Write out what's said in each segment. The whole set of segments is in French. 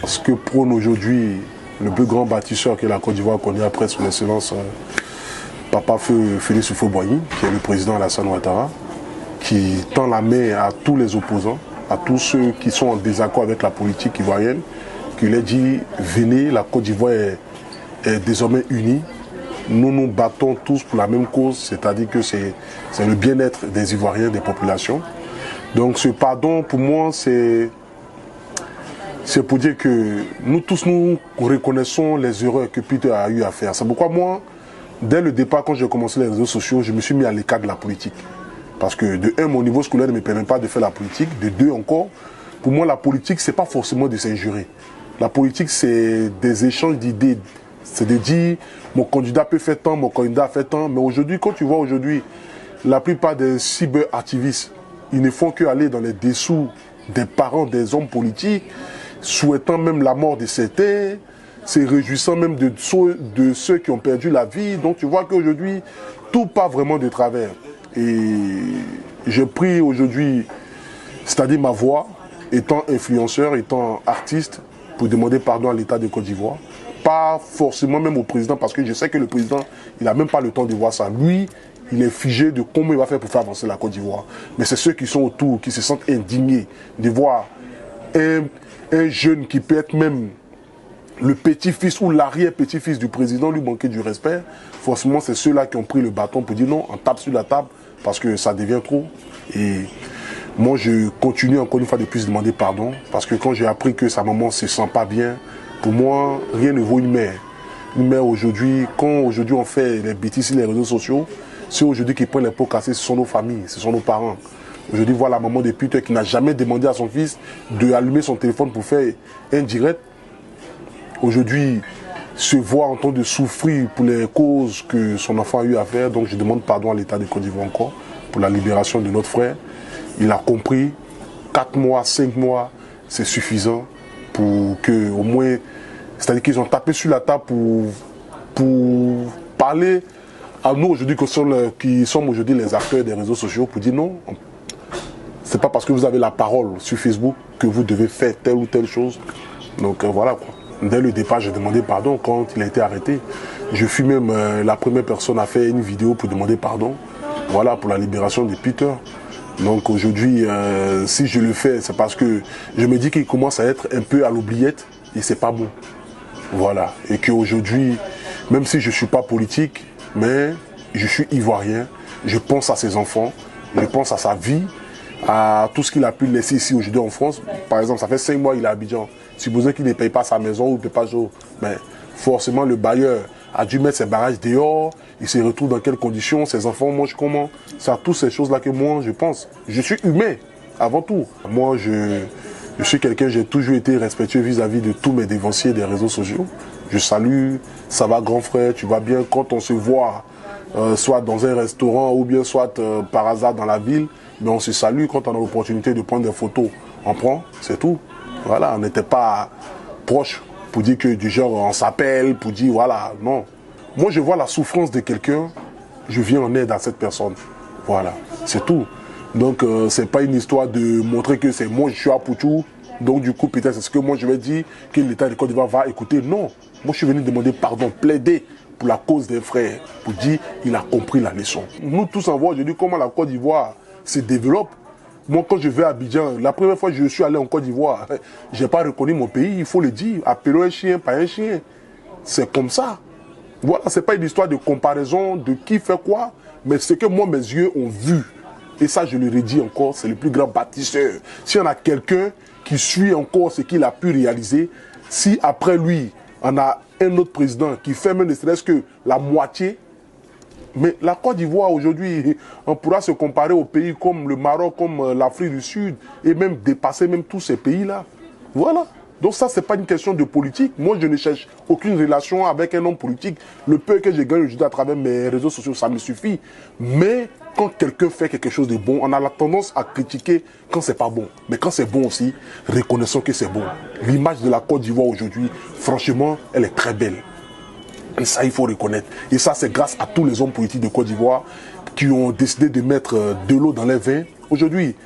ce que prône aujourd'hui le plus grand bâtisseur que la Côte d'Ivoire connaît après son excellence Papa Félix Houphouët-Boigny, qui est le président Alassane Ouattara, qui tend la main à tous les opposants, à tous ceux qui sont en désaccord avec la politique ivoirienne, qui leur dit venez, la Côte d'Ivoire est désormais unie. Nous nous battons tous pour la même cause, c'est-à-dire que c'est le bien-être des Ivoiriens, des populations. Donc ce pardon, pour moi, c'est pour dire que nous tous, nous reconnaissons les erreurs que Peter a eu à faire. C'est pourquoi moi, dès le départ, quand j'ai commencé les réseaux sociaux, je me suis mis à l'écart de la politique. Parce que de un, mon niveau scolaire ne me permet pas de faire la politique. De deux encore, pour moi, la politique, c'est pas forcément de s'injurer. La politique, c'est des échanges d'idées. C'est de dire, mon candidat peut faire tant, mon candidat fait tant. Mais aujourd'hui, quand tu vois aujourd'hui, la plupart des cyberactivistes, ils ne font qu'aller dans les dessous des parents des hommes politiques, souhaitant même la mort de certains, se réjouissant même de ceux qui ont perdu la vie. Donc tu vois qu'aujourd'hui, tout part vraiment de travers. Et je prie aujourd'hui, c'est-à-dire ma voix, étant influenceur, étant artiste, pour demander pardon à l'État de Côte d'Ivoire. Pas forcément même au président, parce que je sais que le président, il n'a même pas le temps de voir ça. Lui, il est figé de comment il va faire pour faire avancer la Côte d'Ivoire. Mais c'est ceux qui sont autour, qui se sentent indignés de voir un jeune qui peut être même le petit-fils ou l'arrière-petit-fils du président lui manquer du respect. Forcément, c'est ceux-là qui ont pris le bâton pour dire non, on tape sur la table parce que ça devient trop. Et moi, je continue encore une fois de plus demander pardon parce que quand j'ai appris que sa maman ne se sent pas bien, pour moi, rien ne vaut une mère. Une mère aujourd'hui, quand aujourd'hui on fait les bêtises sur les réseaux sociaux, ceux aujourd'hui qui prennent les pots cassés, ce sont nos familles, ce sont nos parents. Aujourd'hui, voilà la maman de Peter qui n'a jamais demandé à son fils d'allumer son téléphone pour faire un direct. Aujourd'hui, se voit en train de souffrir pour les causes que son enfant a eu à faire. Donc je demande pardon à l'État de Côte d'Ivoire encore pour la libération de notre frère. Il a compris, 4 mois, 5 mois, c'est suffisant pour que au moins, c'est-à-dire qu'ils ont tapé sur la table pour parler à nous aujourd'hui qui sommes aujourd'hui les acteurs des réseaux sociaux pour dire non, c'est pas parce que vous avez la parole sur Facebook que vous devez faire telle ou telle chose. Donc voilà quoi. Dès le départ, j'ai demandé pardon quand il a été arrêté. Je fus même la première personne à faire une vidéo pour demander pardon. Voilà, pour la libération de Peter. Donc aujourd'hui, si je le fais, c'est parce que je me dis qu'il commence à être un peu à l'oubliette et c'est pas bon. Voilà. Et qu'aujourd'hui, même si je ne suis pas politique, mais je suis ivoirien, je pense à ses enfants, je pense à sa vie, à tout ce qu'il a pu laisser ici aujourd'hui en France. Par exemple, ça fait 5 mois qu'il est à Abidjan. Supposons qu'il ne paye pas sa maison ou ne paye pas jour, mais forcément le bailleur a dû mettre ses barrages dehors, il se retrouve dans quelles conditions, ses enfants mangent comment. C'est à toutes ces choses-là que moi je pense. Je suis humain, avant tout. Moi je suis quelqu'un, j'ai toujours été respectueux vis-à-vis de tous mes dévanciers des réseaux sociaux. Je salue, ça va grand frère, tu vas bien quand on se voit, soit dans un restaurant ou bien soit par hasard dans la ville, mais on se salue quand on a l'opportunité de prendre des photos. On prend, c'est tout. Voilà, on n'était pas proche pour dire que du genre on s'appelle, pour dire voilà, non. Moi je vois la souffrance de quelqu'un, je viens en aide à cette personne. Voilà, c'est tout. Donc c'est pas une histoire de montrer que c'est moi je suis à Poutou, donc du coup peut-être c'est ce que moi je vais dire que l'État de Côte d'Ivoire va écouter. Non, moi je suis venu demander pardon, plaider pour la cause des frères, pour dire il a compris la leçon. Nous tous en voit aujourd'hui comment la Côte d'Ivoire se développe. Moi, quand je vais à Abidjan, la première fois que je suis allé en Côte d'Ivoire, je n'ai pas reconnu mon pays, il faut le dire. Appelons un chien, pas un chien. C'est comme ça. Voilà, ce n'est pas une histoire de comparaison de qui fait quoi, mais ce que moi, mes yeux ont vu. Et ça, je le redis encore, c'est le plus grand bâtisseur. S'il y en a quelqu'un qui suit encore ce qu'il a pu réaliser, si après lui, on a un autre président qui fait même ne serait-ce que la moitié, mais la Côte d'Ivoire aujourd'hui, on pourra se comparer aux pays comme le Maroc, comme l'Afrique du Sud, et même dépasser même tous ces pays-là. Voilà. Donc ça, ce n'est pas une question de politique. Moi, je ne cherche aucune relation avec un homme politique. Le peu que je gagne aujourd'hui à travers mes réseaux sociaux, ça me suffit. Mais quand quelqu'un fait quelque chose de bon, on a la tendance à critiquer quand c'est pas bon. Mais quand c'est bon aussi, reconnaissons que c'est bon. L'image de la Côte d'Ivoire aujourd'hui, franchement, elle est très belle. Et ça, il faut reconnaître. Et ça, c'est grâce à tous les hommes politiques de Côte d'Ivoire qui ont décidé de mettre de l'eau dans les vins. Aujourd'hui,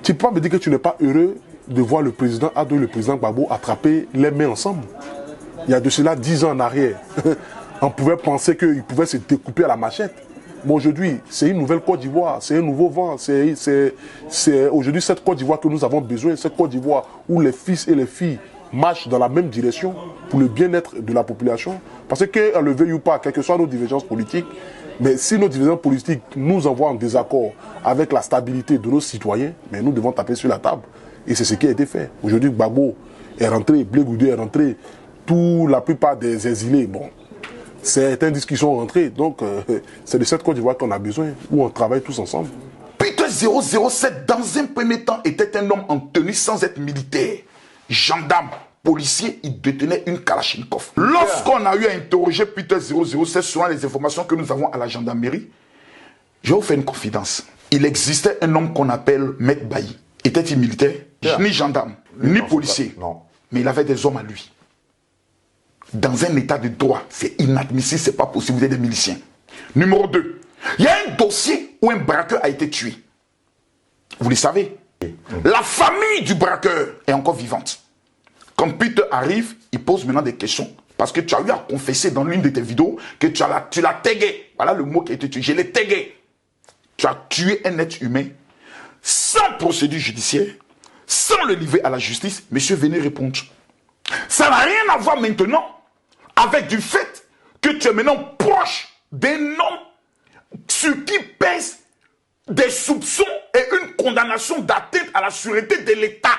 Tu ne peux pas me dire que tu n'es pas heureux de voir le président Ado et le président Gbagbo attraper les mains ensemble. Il y a de cela 10 ans en arrière. On pouvait penser qu'ils pouvaient se découper à la machette. Mais aujourd'hui, c'est une nouvelle Côte d'Ivoire, c'est un nouveau vent. C'est aujourd'hui cette Côte d'Ivoire que nous avons besoin, cette Côte d'Ivoire où les fils et les filles marchent dans la même direction pour le bien-être de la population. Parce qu'on le veuille ou pas, quelles que soient nos divergences politiques, mais si nos divergences politiques nous envoient en désaccord avec la stabilité de nos citoyens, mais nous devons taper sur la table. Et c'est ce qui a été fait. Aujourd'hui, Gbagbo est rentré, Blé Goudé est rentré, la plupart des exilés, bon, certaines discussions sont rentrées. Donc, c'est de cette Côte d'Ivoire qu'on a besoin, où on travaille tous ensemble. Peter 007, dans un premier temps, était un homme en tenue sans être militaire. Gendarme, policier, il détenait une Kalachnikov. Lorsqu'on a eu à interroger Peter 007 selon les informations que nous avons à la gendarmerie, je vais vous faire une confidence. Il existait un homme qu'on appelle Maître Bailly. Était-il militaire? Ni gendarme, ni policier. Non. Mais il avait des hommes à lui. Dans un état de droit, c'est inadmissible, c'est pas possible, vous êtes des miliciens. Numéro 2, il y a un dossier où un braqueur a été tué. Vous le savez. La famille du braqueur est encore vivante. Quand Peter arrive, il pose maintenant des questions. Parce que tu as eu à confesser dans l'une de tes vidéos que tu l'as tagué. Voilà le mot qui a été tué. Je l'ai tagué. Tu as tué un être humain sans procédure judiciaire, sans le livrer à la justice. Monsieur, venez répondre. Ça n'a rien à voir maintenant avec du fait que tu es maintenant proche d'un homme sur qui pèse des soupçons et une condamnation d'atteinte à la sûreté de l'État.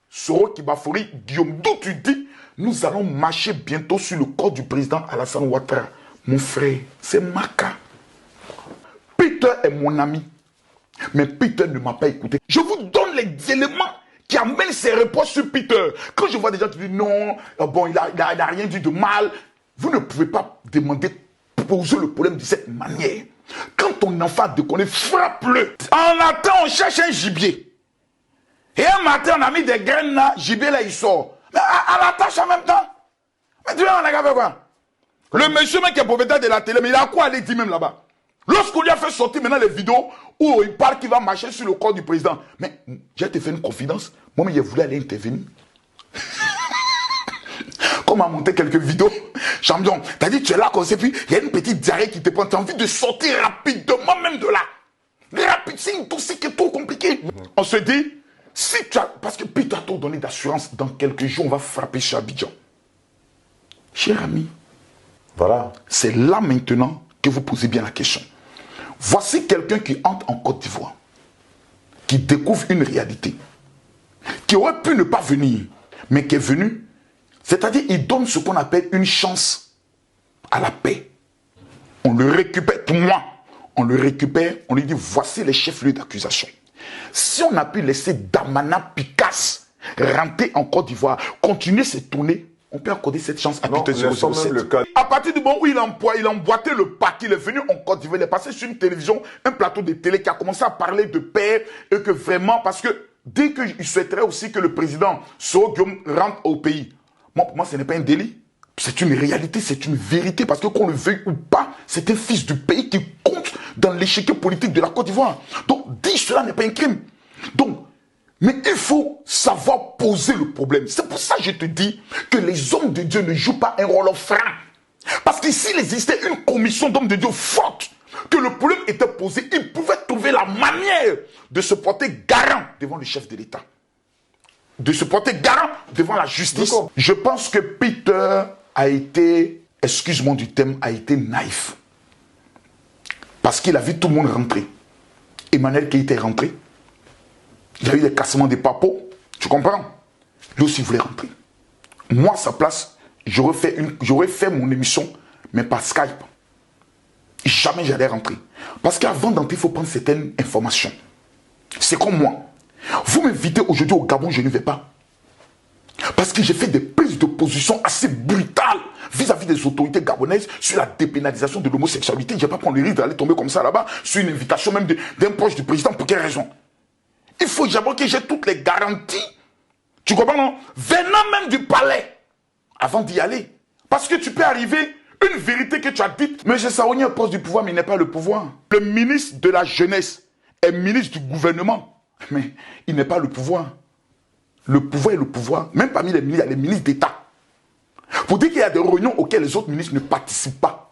Soro Kibafori, Guillaume, d'où tu dis, nous allons marcher bientôt sur le corps du président Alassane Ouattara. Mon frère, c'est Maka. Peter est mon ami, mais Peter ne m'a pas écouté. Je vous donne les éléments qui amènent ces reproches sur Peter. Quand je vois des gens qui disent non, bon, il n'a rien dit de mal, vous ne pouvez pas poser le problème de cette manière. Quand ton enfant déconne, frappe-le. En attendant, on cherche un gibier. Et un matin, on a mis des graines là, gibier là, il sort. Mais à la tâche en même temps. Mais tu vois, on a fait quoi? Le monsieur même qui est propriétaire de la télé, mais il a quoi aller dire même là-bas? Lorsqu'on lui a fait sortir maintenant les vidéos où il parle qu'il va marcher sur le corps du président. Mais j'ai te fait une confidence. Moi, mais je voulais aller intervenir. Comme on a monté quelques vidéos, champion, t'as dit tu es là comme ça, puis il y a une petite diarrhée qui te prend, t'as envie de sortir rapidement même de là. Rapide, c'est une dossier qui est trop compliqué. On se dit, si tu as, parce que puis tu as trop donné d'assurance, dans quelques jours, on va frapper sur Abidjan. Cher ami, voilà. C'est là maintenant que vous posez bien la question. Voici quelqu'un qui entre en Côte d'Ivoire, qui découvre une réalité, qui aurait pu ne pas venir, mais qui est venu. C'est-à-dire, il donne ce qu'on appelle une chance à la paix. On le récupère, pour moi, on le récupère, on lui dit, voici les chefs-lieux d'accusation. Si on a pu laisser Damana Picasse rentrer en Côte d'Ivoire, continuer ses tournées, on peut accorder cette chance à Peter 007. À partir du moment où il a emboîté le paquet, il est venu en Côte d'Ivoire, il est passé sur une télévision, un plateau de télé qui a commencé à parler de paix et que vraiment, parce que dès qu'il souhaiterait aussi que le président Soro Guillaume rentre au pays, moi, pour moi, ce n'est pas un délit. C'est une réalité, c'est une vérité. Parce que qu'on le veuille ou pas, c'est un fils du pays qui compte dans l'échiquier politique de la Côte d'Ivoire. Donc, dire cela n'est pas un crime. Donc, mais il faut savoir poser le problème. C'est pour ça que je te dis que les hommes de Dieu ne jouent pas un rôle franc. Parce que s'il existait une commission d'hommes de Dieu forte, que le problème était posé, ils pouvaient trouver la manière de se porter garant devant le chef de l'État. De se porter garant devant la justice. Je pense que Peter a été, excuse-moi du thème, a été naïf. Parce qu'il a vu tout le monde rentrer. Emmanuel qui était rentré. Il y a eu des cassements des papos. Tu comprends? Lui aussi voulait rentrer. Moi, à sa place, j'aurais fait mon émission, mais par Skype. Jamais j'allais rentrer. Parce qu'avant d'entrer, il faut prendre certaines informations. C'est comme moi. Vous m'invitez aujourd'hui au Gabon, je ne vais pas. Parce que j'ai fait des prises de position assez brutales vis-à-vis des autorités gabonaises sur la dépénalisation de l'homosexualité. Je ne vais pas prendre le risque d'aller tomber comme ça là-bas sur une invitation même d'un proche du président. Pour quelle raison? Il faut d'abord que j'ai toutes les garanties. Tu comprends, non? Venant même du palais avant d'y aller. Parce que tu peux arriver, une vérité que tu as dite. M. Saouni est poste du pouvoir, mais il n'est pas le pouvoir. Le ministre de la jeunesse est ministre du gouvernement. Mais il n'est pas le pouvoir. Le pouvoir est le pouvoir. Même parmi les ministres, il y a les ministres d'État. Pour dire qu'il y a des réunions auxquelles les autres ministres ne participent pas.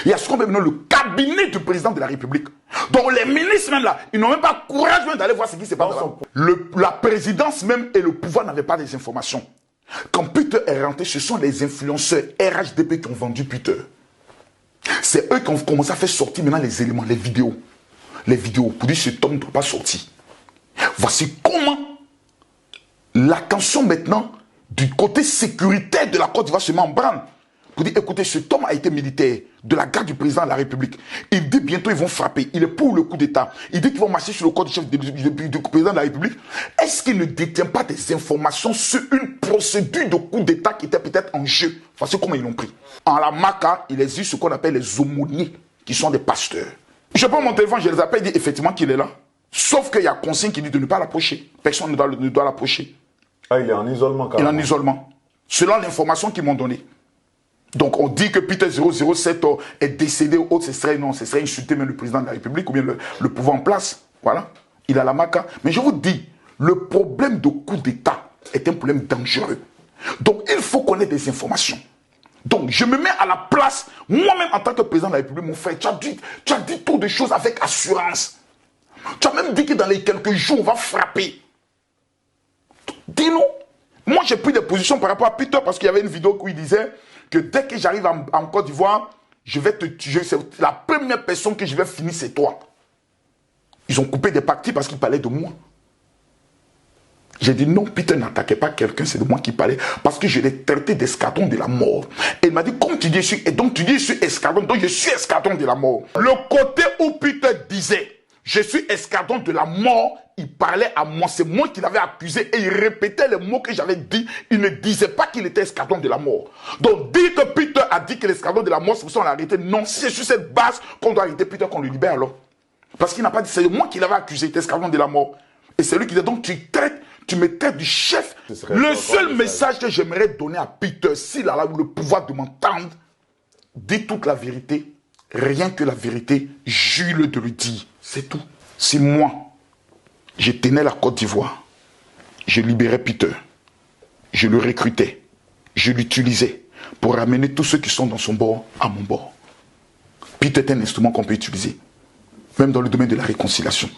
Il y a ce qu'on appelle maintenant le cabinet du président de la République. Donc les ministres même là, ils n'ont même pas courage même d'aller voir ce qui se passe. La présidence même et le pouvoir n'avaient pas des informations. Quand Peter est rentré, ce sont les influenceurs RHDP qui ont vendu Peter. C'est eux qui ont commencé à faire sortir maintenant les éléments, les vidéos. Les vidéos, pour dire que cet homme ne doit pas sortir. Voici comment l'attention maintenant du côté sécuritaire de la Côte d'Ivoire se met en branle. Pour dire, écoutez, cet homme a été militaire de la garde du président de la République. Il dit bientôt ils vont frapper. Il est pour le coup d'État. Il dit qu'ils vont marcher sur le corps du chef du président de la République. Est-ce qu'il ne détient pas des informations sur une procédure de coup d'État qui était peut-être en jeu? Voici comment ils l'ont pris. En la Maka, il existe ce qu'on appelle les aumôniers, qui sont des pasteurs. Je prends mon téléphone, je les appelle, dit effectivement qu'il est là. Sauf qu'il y a consigne qui dit de ne pas l'approcher. Personne ne doit l'approcher. Ah, il est en isolement quand même. Il est en isolement. Selon l'information qu'ils m'ont donnée. Donc on dit que Peter 007 est décédé ou autre, ce serait insulter même le président de la République ou bien le pouvoir en place. Voilà. Il a la maca. Mais je vous dis, le problème de coup d'État est un problème dangereux. Donc il faut connaître des informations. Donc je me mets à la place, moi-même en tant que président de la République, mon frère, tu as dit trop de choses avec assurance. Tu as même dit que dans les quelques jours, on va frapper. Dis-nous. Moi j'ai pris des positions par rapport à Peter parce qu'il y avait une vidéo où il disait que dès que j'arrive en Côte d'Ivoire, je vais te tuer. C'est la première personne que je vais finir, c'est toi. Ils ont coupé des parties parce qu'ils parlaient de moi. J'ai dit non, Peter n'attaquait pas quelqu'un, c'est de moi qui parlais. Parce que je l'ai traité d'escadron de la mort. Et il m'a dit, comme tu dis, et donc tu dis, je suis escadron, donc je suis escadron de la mort. Le côté où Peter disait, je suis escadron de la mort, il parlait à moi, c'est moi qui l'avais accusé et il répétait les mots que j'avais dit. Il ne disait pas qu'il était escadron de la mort. Donc dire que Peter a dit que l'escadron de la mort, c'est pour ça qu'on l'a arrêté. Non, si c'est sur cette base qu'on doit arrêter Peter, qu'on le libère alors. Parce qu'il n'a pas dit, c'est moi qui l'avais accusé, il était escadron de la mort. Et c'est lui qui dit, donc tu me traites du chef. Le seul message que j'aimerais donner à Peter, s'il a le pouvoir de m'entendre, dis toute la vérité, rien que la vérité, jure-le de le dire. C'est tout. Si moi, je tenais la Côte d'Ivoire, je libérais Peter, je le recrutais, je l'utilisais pour ramener tous ceux qui sont dans son bord à mon bord. Peter est un instrument qu'on peut utiliser, même dans le domaine de la réconciliation.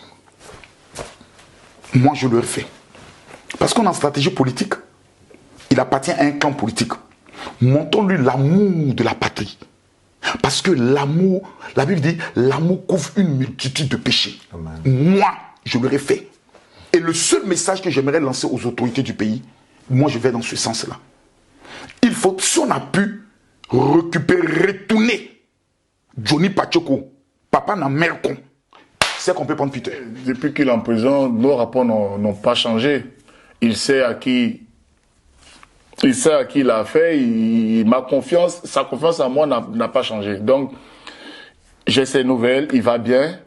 Moi, je le refais. Parce qu'on est en stratégie politique, il appartient à un camp politique. Montrons-lui l'amour de la patrie. Parce que l'amour, la Bible dit, l'amour couvre une multitude de péchés. Amen. Moi, je l'aurais fait. Et le seul message que j'aimerais lancer aux autorités du pays, moi je vais dans ce sens-là. Il faut, si on a pu récupérer, retourner Johnny Pachoko, papa n'a mère con, c'est qu'on peut prendre Peter. Depuis qu'il est en prison, nos rapports n'ont pas changé. Il sait à qui il a fait, sa confiance en moi n'a pas changé. Donc, j'ai ses nouvelles, il va bien,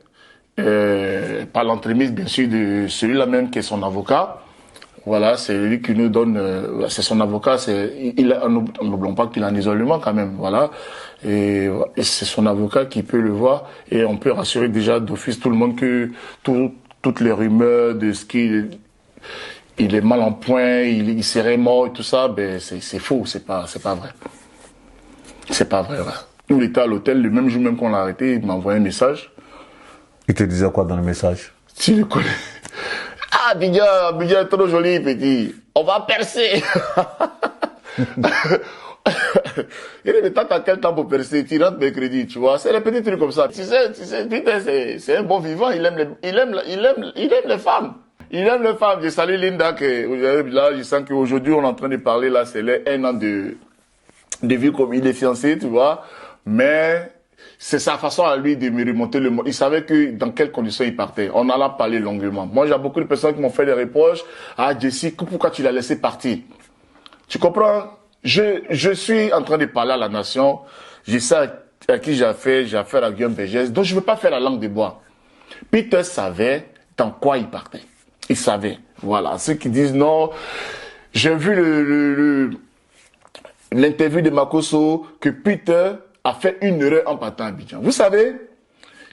par l'entremise, bien sûr, de celui-là même qui est son avocat. Voilà, c'est lui qui nous donne, c'est son avocat, n'oublions pas qu'il est en isolement quand même, voilà. Et c'est son avocat qui peut le voir, et on peut rassurer déjà d'office tout le monde que toutes les rumeurs de ce qu'il il est mal en point, il serait mort et tout ça, ben c'est faux, c'est pas vrai. C'est pas vrai, ouais. Nous, il était à l'hôtel, le même jour même qu'on l'a arrêté, il m'a envoyé un message. Il te disait quoi dans le message? Tu le connais. Ah, Bidja est trop joli, petit. On va percer. Il dit, mais t'as quel temps pour percer? Tu rentres mercredi, tu vois. C'est des petits trucs comme ça. Tu sais, putain, c'est un bon vivant, il aime les femmes. Il aime les femmes. Je salue Linda, là, je sens qu'aujourd'hui, on est en train de parler, là, c'est un an de vie comme il est fiancé, tu vois. Mais c'est sa façon à lui de me remonter le mot. Il savait que dans quelles conditions il partait. On en a parlé longuement. Moi, j'ai beaucoup de personnes qui m'ont fait des reproches. Ah, Jessie, pourquoi tu l'as laissé partir? Tu comprends? Je suis en train de parler à la nation. Je sais à qui j'ai affaire à Guillaume Vergès. Donc, je ne veux pas faire la langue de bois. Peter savait dans quoi il partait. Il savait. Voilà. Ceux qui disent non, j'ai vu l'interview de Makosso que Peter a fait une erreur en partant à Abidjan. Vous savez,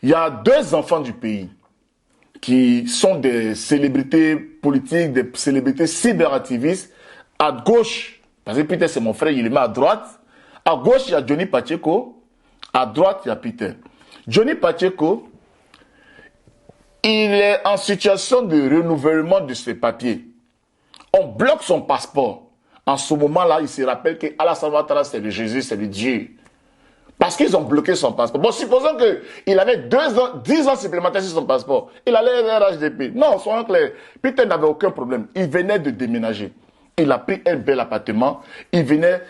il y a 2 enfants du pays qui sont des célébrités politiques, des célébrités cyberactivistes. À gauche, parce que Peter c'est mon frère, il est mis à droite. À gauche, il y a Johnny Pacheco. À droite, il y a Peter. Johnny Pacheco, il est en situation de renouvellement de ses papiers. On bloque son passeport. En ce moment-là, il se rappelle qu'Alassane Ouattara, c'est le Jésus, c'est le Dieu. Parce qu'ils ont bloqué son passeport. Bon, supposons qu'il avait 10 ans supplémentaires sur son passeport. Il allait vers RHDP. Non, soyons clairs. Peter n'avait aucun problème. Il venait de déménager. Il a pris un bel appartement. Il venait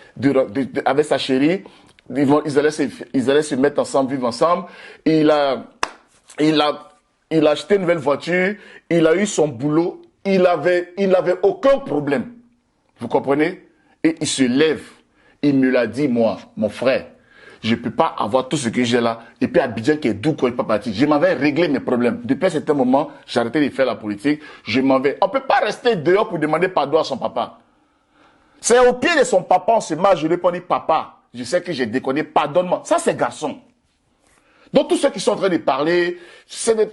avec sa chérie. Ils allaient se mettre ensemble, vivre ensemble. Il a acheté une nouvelle voiture. Il a eu son boulot. Il n'avait aucun problème. Vous comprenez? Et il se lève. Il me l'a dit, moi, mon frère. Je ne peux pas avoir tout ce que j'ai là. Et puis Abidjan qui est doux quand il n'est pas parti. Je m'avais réglé mes problèmes. Depuis un certain moment, j'ai arrêté de faire la politique. Je m'en vais. On ne peut pas rester dehors pour demander pardon à son papa. C'est au pied de son papa, on se marche, je lui ai dit papa. Je sais que j'ai déconné, pardonne-moi. Ça, c'est garçon. Donc tous ceux qui sont en train de parler,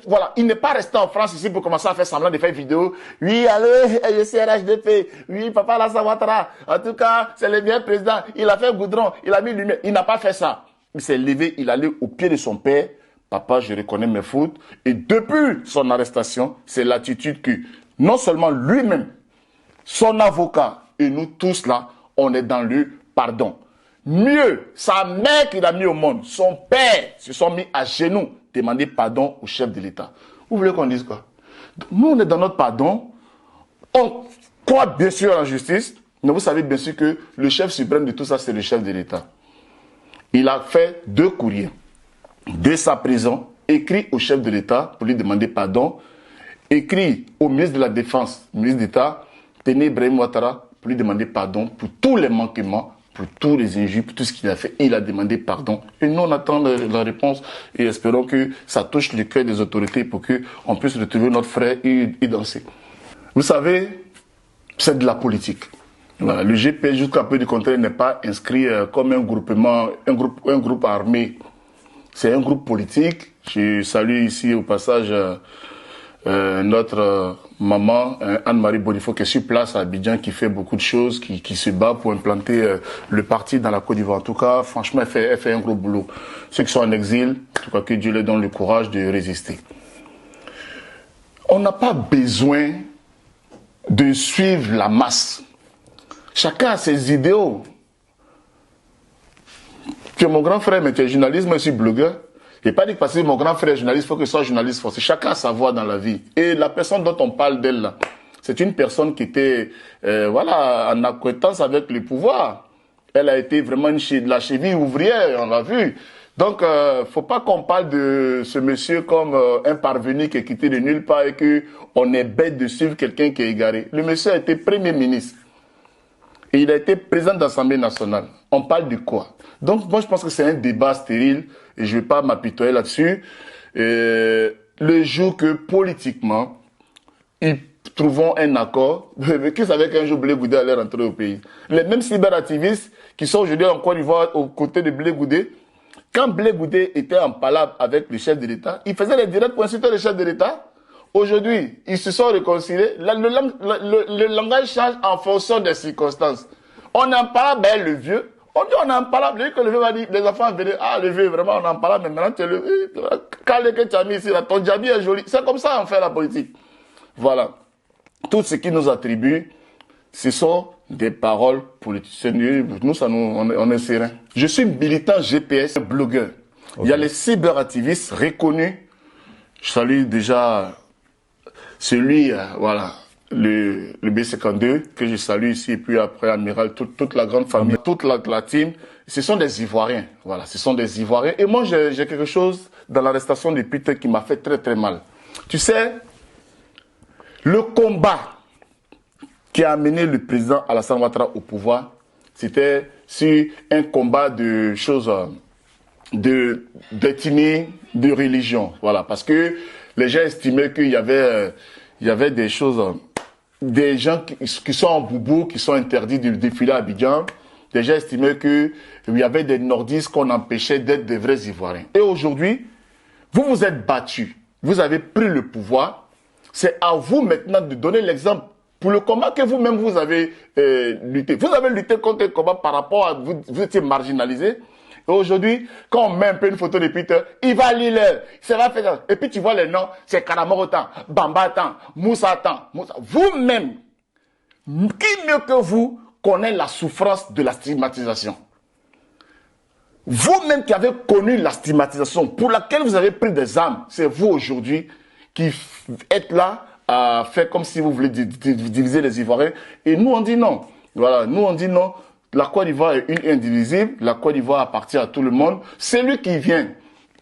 voilà, il n'est pas resté en France ici pour commencer à faire semblant de faire vidéo. Oui, allô, je suis RHDP. Oui, papa Alassane Ouattara. En tout cas, c'est le meilleur président. Il a fait goudron, il a mis lumière. Il n'a pas fait ça. Il s'est levé, il allait au pied de son père. Papa, je reconnais mes fautes. Et depuis son arrestation, c'est l'attitude que non seulement lui-même, son avocat et nous tous là, on est dans le pardon. Mieux, sa mère qu'il a mis au monde, son père, se sont mis à genoux, demander pardon au chef de l'État. Vous voulez qu'on dise quoi? Nous, on est dans notre pardon. On croit bien sûr en justice, mais vous savez bien sûr que le chef suprême de tout ça, c'est le chef de l'État. Il a fait 2 courriers de sa prison, écrit au chef de l'État pour lui demander pardon, écrit au ministre de la Défense, ministre d'État, Téné Ibrahim Ouattara, pour lui demander pardon pour tous les manquements, pour tous les injures, pour tout ce qu'il a fait. Il a demandé pardon. Et nous, on attend la réponse et espérons que ça touche le cœur des autorités pour qu'on puisse retrouver notre frère et danser. Vous savez, c'est de la politique. Voilà. Le GPS, jusqu'à peu du contraire, n'est pas inscrit comme un groupement, un groupe armé. C'est un groupe politique. Je salue ici au passage notre maman Anne-Marie Bonifo qui est sur place à Abidjan, qui fait beaucoup de choses, qui se bat pour implanter le parti dans la Côte d'Ivoire. En tout cas, franchement, elle fait un gros boulot. Ceux qui sont en exil, en tout cas, que Dieu leur donne le courage de résister. On n'a pas besoin de suivre la masse. Chacun a ses idéaux. Tu es mon grand frère, mais tu es journaliste, moi je suis blogueur. Je n'ai pas dit que parce que mon grand frère est journaliste, il faut que ce soit journaliste forcé. Chacun a sa voix dans la vie. Et la personne dont on parle d'elle là, c'est une personne qui était voilà, en acquaintance avec le pouvoir. Elle a été vraiment la cheville ouvrière, on l'a vu. Donc, faut pas qu'on parle de ce monsieur comme un parvenu qui est quitté de nulle part et qu'on est bête de suivre quelqu'un qui est égaré. Le monsieur a été Premier ministre. Et il a été président de l'Assemblée nationale. On parle de quoi? Donc, moi, je pense que c'est un débat stérile et je ne vais pas m'apitoyer là-dessus. Le jour que, politiquement, ils trouveront un accord, qui savait qu'un jour Blé Goudé allait rentrer au pays? Les mêmes cyberactivistes qui sont aujourd'hui en Côte d'Ivoire aux côtés de Blé Goudé, quand Blé Goudé était en palabre avec le chef de l'État, il faisait les directs pour insulter le chef de l'État. Aujourd'hui, ils se sont réconciliés. Le langage change en fonction des circonstances. On en parle, ben le vieux. On dit on en parle, que le vieux va dire, les enfants venaient, ah le vieux, vraiment on en parle, mais maintenant tu es le vieux. Quand que tu as mis ici, là, ton djabi est joli. C'est comme ça qu'on fait la politique. Voilà. Tout ce qui nous attribue, ce sont des paroles politiques. Nous, on est serein. Je suis militant GPS, blogueur. Okay. Il y a les cyberactivistes reconnus. Je salue déjà celui, voilà, le B52, que je salue ici, et puis après Amiral, toute la grande famille, toute la team. Ce sont des Ivoiriens, voilà, ce sont des Ivoiriens. Et moi, j'ai quelque chose dans l'arrestation de Peter qui m'a fait très très mal. Tu sais, le combat qui a amené le président Alassane Ouattara au pouvoir, c'était sur un combat de choses, d'ethnie, de religion, voilà, parce que les gens estimaient qu'il y avait des choses, des gens qui sont en boubou, qui sont interdits de défiler à Abidjan. Les gens estimaient qu'il y avait des nordistes qu'on empêchait d'être des vrais Ivoiriens. Et aujourd'hui, vous vous êtes battus. Vous avez pris le pouvoir. C'est à vous maintenant de donner l'exemple pour le combat que vous-même vous avez lutté. Vous avez lutté contre le combat par rapport à vous étiez marginalisé. Et aujourd'hui, quand on met un peu une photo de Peter, il va lire, ça va faire ça. Et puis tu vois les noms, c'est Karamoro Tan, Bamba Tan, Moussa Tan. Vous-même, qui mieux que vous connaît la souffrance de la stigmatisation? Vous-même qui avez connu la stigmatisation, pour laquelle vous avez pris des armes, c'est vous aujourd'hui qui êtes là à faire comme si vous voulez diviser les Ivoiriens. Et nous on dit non. Voilà, nous on dit non. La Côte d'Ivoire est une indivisible, la Côte d'Ivoire appartient à tout le monde. Celui qui vient,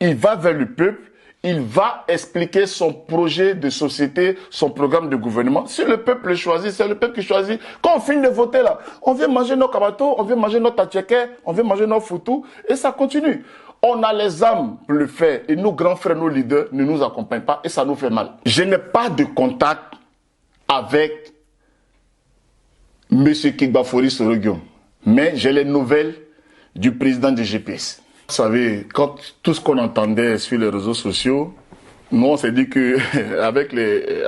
il va vers le peuple, il va expliquer son projet de société, son programme de gouvernement. Si le peuple le choisit, c'est le peuple qui choisit. Quand on finit de voter là, on vient manger nos kabato, on vient manger notre tchéké, on vient manger nos foutus, et ça continue. On a les âmes pour le faire, et nos grands frères, nos leaders ne nous accompagnent pas, et ça nous fait mal. Je n'ai pas de contact avec M. Kigbafori Sorogium. Mais j'ai les nouvelles du président du GPS. Vous savez, quand tout ce qu'on entendait sur les réseaux sociaux, nous on s'est dit que avec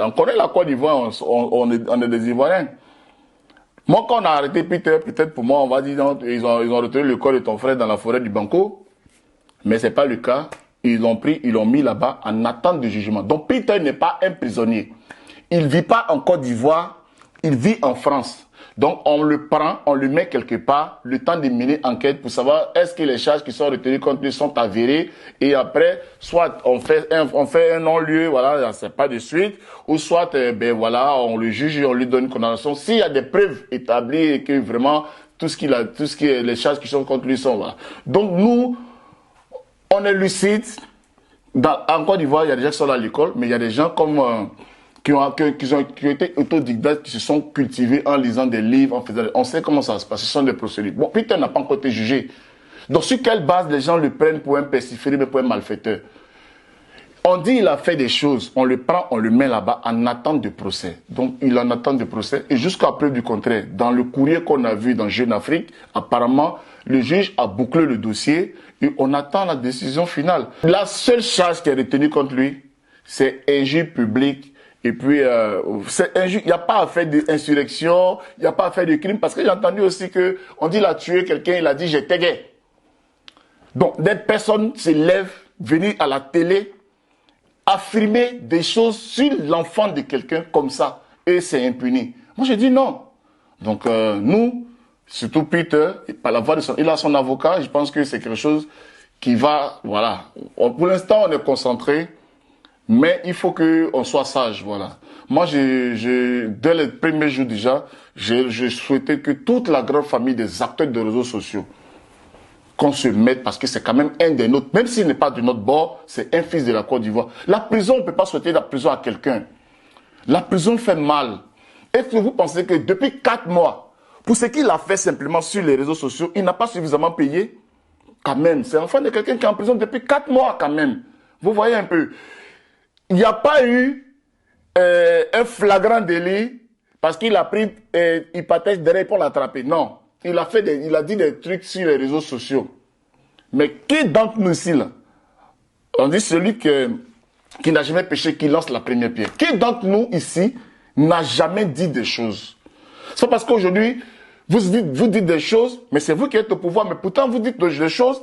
on connaît la Côte d'Ivoire, on est des Ivoiriens. Moi quand on a arrêté Peter, peut-être pour moi on va dire non, ils ont retenu le corps de ton frère dans la forêt du Banco, mais c'est pas le cas. Ils l'ont mis là-bas en attente de jugement. Donc Peter n'est pas un prisonnier. Il vit pas en Côte d'Ivoire, il vit en France. Donc on le prend, on le met quelque part, le temps de mener enquête pour savoir est-ce que les charges qui sont retenues contre lui sont avérées, et après soit on fait un non-lieu, voilà, c'est pas de suite, ou soit ben voilà, on le juge et on lui donne une condamnation. S'il y a des preuves établies et que vraiment les charges qui sont contre lui sont là. Donc nous, on est lucide. En Côte d'Ivoire, il y a des gens qui sont à l'école, mais il y a des gens comme qui ont été autodidactes, qui se sont cultivés en lisant des livres, on sait comment ça se passe, ce sont des procédures. Bon, Peter n'a pas encore été jugé. Donc, sur quelle base les gens le prennent pour un pestiféré, mais pour un malfaiteur? On dit il a fait des choses, on le prend, on le met là-bas en attente de procès. Donc, il en attend de procès, et jusqu'à preuve du contraire, dans le courrier qu'on a vu dans Jeune Afrique, apparemment, le juge a bouclé le dossier, et on attend la décision finale. La seule charge qui est retenue contre lui, c'est injure publique. Et puis, il n'y a pas à faire d'insurrection, il n'y a pas à faire de crime, parce que j'ai entendu aussi qu'on dit il a tué quelqu'un, il a dit j'étais gay. Donc, des personnes se lèvent, venir à la télé, affirmer des choses sur l'enfant de quelqu'un comme ça, et c'est impuni. Moi, je dis non. Donc, nous, surtout Peter, par la voix de il a son avocat, je pense que c'est quelque chose qui va, voilà. Pour l'instant, on est concentré. Mais il faut qu'on soit sage, voilà. Moi, dès les premiers jours déjà, je souhaitais que toute la grande famille des acteurs de réseaux sociaux, qu'on se mette, parce que c'est quand même un des nôtres, même s'il n'est pas de notre bord, c'est un fils de la Côte d'Ivoire. La prison, on ne peut pas souhaiter la prison à quelqu'un. La prison fait mal. Est-ce que vous pensez que depuis 4 mois, pour ce qu'il a fait simplement sur les réseaux sociaux, il n'a pas suffisamment payé? Quand même, c'est l'enfant de quelqu'un qui est en prison depuis 4 mois quand même. Vous voyez un peu. Il n'y a pas eu un flagrant délit parce qu'il a pris hypothèse derrière pour l'attraper. Non. Il a dit des trucs sur les réseaux sociaux. Mais qui d'entre nous ici, là, on dit celui qui n'a jamais péché, qui lance la première pierre. Qui d'entre nous ici n'a jamais dit des choses? C'est parce qu'aujourd'hui, vous dites des choses, mais c'est vous qui êtes au pouvoir. Mais pourtant, vous dites des choses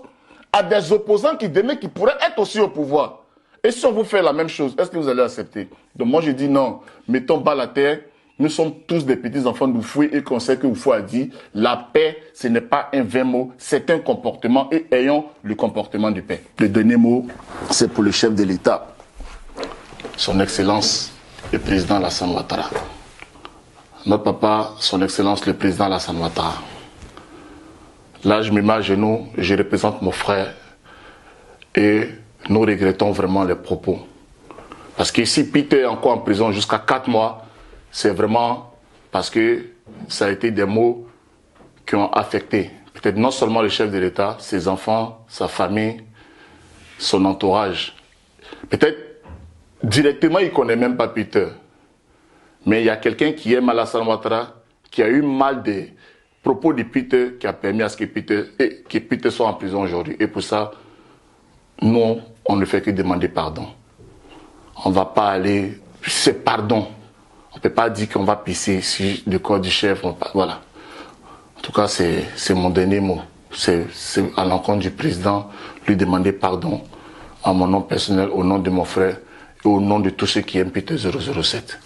à des opposants qui pourraient être aussi au pouvoir. Et si on vous fait la même chose, est-ce que vous allez accepter? Donc moi je dis non, mettons pas la terre. Nous sommes tous des petits enfants d'Oufoué et qu'on sait que Oufoué a dit la paix, ce n'est pas un vain mot, c'est un comportement et ayons le comportement de paix. Le dernier mot, c'est pour le chef de l'État, son Excellence, le président Alassane Ouattara. Notre papa, son Excellence, le président Alassane Ouattara. Là, je me mets à genoux, je représente mon frère et nous regrettons vraiment les propos. Parce que si Peter est encore en prison jusqu'à 4 mois, c'est vraiment parce que ça a été des mots qui ont affecté peut-être non seulement le chef de l'État, ses enfants, sa famille, son entourage. Peut-être directement, il ne connaît même pas Peter. Mais il y a quelqu'un qui aime Alassane Ouattara, qui a eu mal des propos de Peter, qui a permis à ce que Peter soit en prison aujourd'hui. Et pour ça, nous, on ne fait que demander pardon. On ne va pas aller c'est pardon. On ne peut pas dire qu'on va pisser sur le corps du chef. Voilà. En tout cas, c'est mon dernier mot. C'est à l'encontre du président, lui demander pardon à mon nom personnel, au nom de mon frère et au nom de tous ceux qui aiment Peter 007.